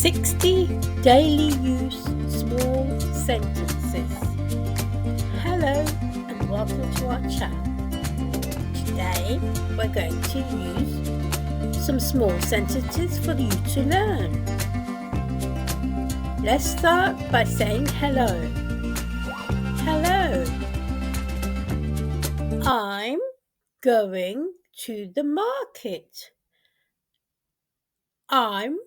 60 daily use small sentences. Hello and welcome to our channel. Today we're going to use some small sentences for you to learn. Let's start by saying hello. Hello. I'm going to the market. I'm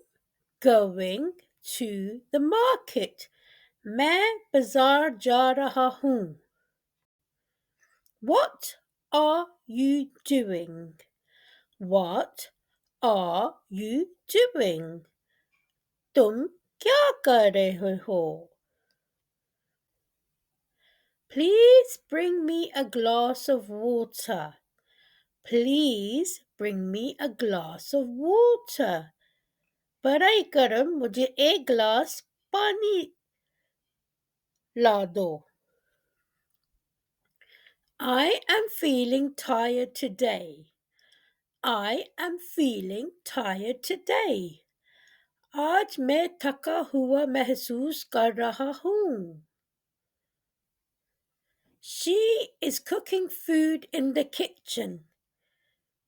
going to the market. मैं बाजार जा रहा हूँ. What are you doing? What are you doing? तुम क्या कर रहे हो? Please bring me a glass of water. Please bring me a glass of water. बड़ाई करम मुझे एक गिलास पानी ला दो. I am feeling tired today. I am feeling tired today. आज मैं थका हुआ महसूस कर रहा हूँ. She is cooking food in the kitchen.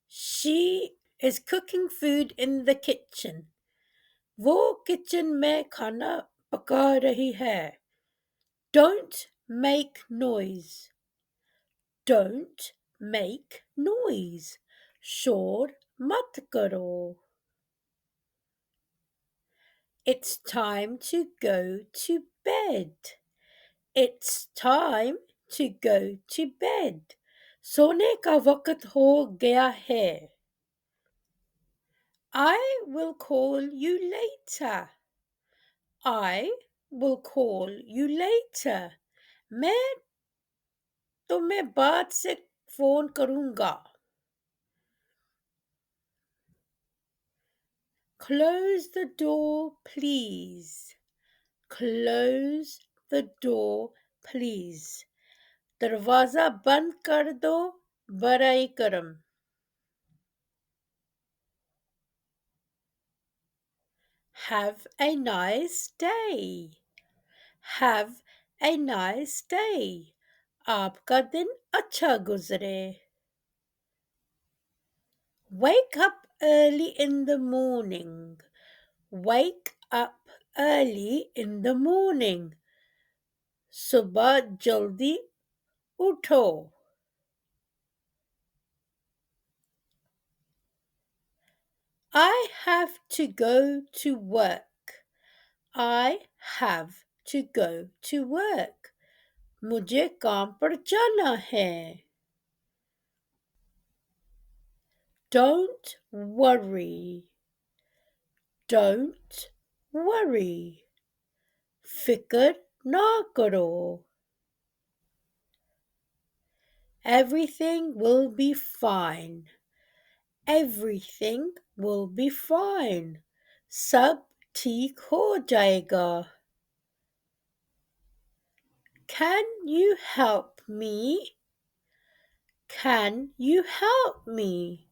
She is cooking food in the kitchen. वो किचन में खाना पका रही है. Don't make noise. Don't make noise. शोर मत करो. It's time to go to bed. It's time to go to bed. सोने का वक्त हो गया है. I will call you later. I will call you later. मैं तुम्हें बाद से फोन करूंगा. Close the door, please. Close the door, please. दरवाजा बंद कर दो, बराई करम. Have a nice day. Have a nice day. आपका दिन अच्छा गुजरे. Wake up early in the morning. Wake up early in the morning. सुबह जल्दी उठो. I have to go to work. I have to go to work. मुझे काम पर जाना है. Don't worry. Don't worry. फिक्र ना करो. Everything will be fine. Everything will be fine. सब ठीक हो जाएगा. Can you help me? Can you help me?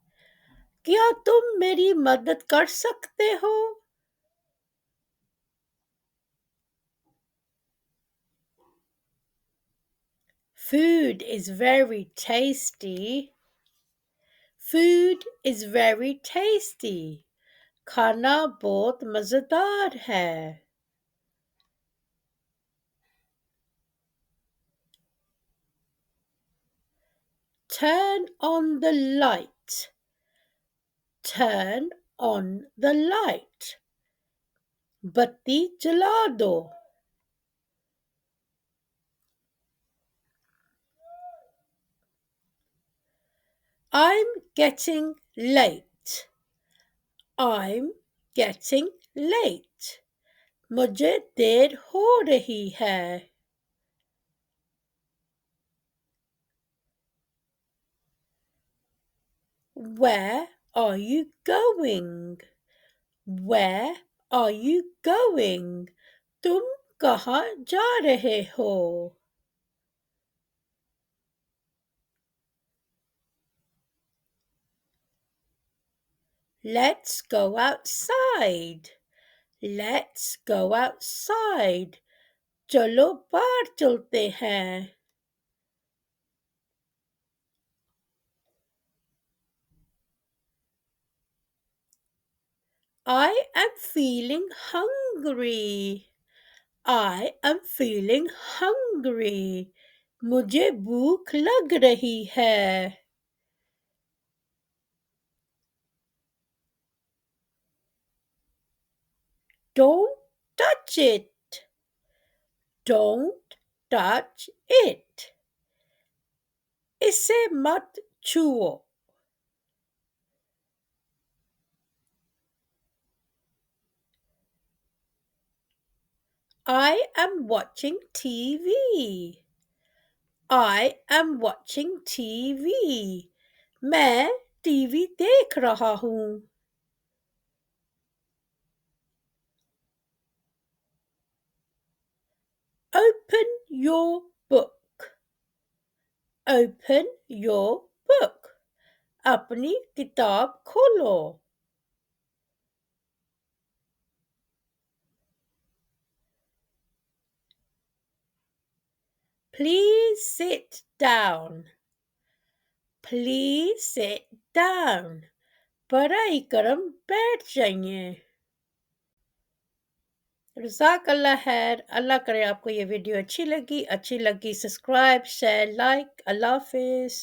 क्या तुम मेरी मदद कर सकते हो? Food is very tasty. Food is very tasty. खाना बहुत मजेदार है. Turn on the light. Turn on the light. बत्ती जला दो. I'm getting late. I'm getting late. मुझे देर हो रही है. Where are you going? Where are you going? तुम कहाँ जा रहे हो? Let's go outside. Let's go outside. चलो बाहर चलते हैं. I am feeling hungry. I am feeling hungry. मुझे भूख लग रही है. Don't touch it. Don't touch it. इसे मत छुओ. I am watching TV. I am watching TV. मैं टीवी देख रहा हूँ. Open your book. Open your book. अपनी किताब खोलो. Please sit down. Please sit down. पढ़ाई करम बैठ जाइए. रज़ाक अल्लाह खैर. अल्लाह करे आपको ये वीडियो अच्छी लगी सब्सक्राइब शेयर लाइक. अल्लाह हाफिज़.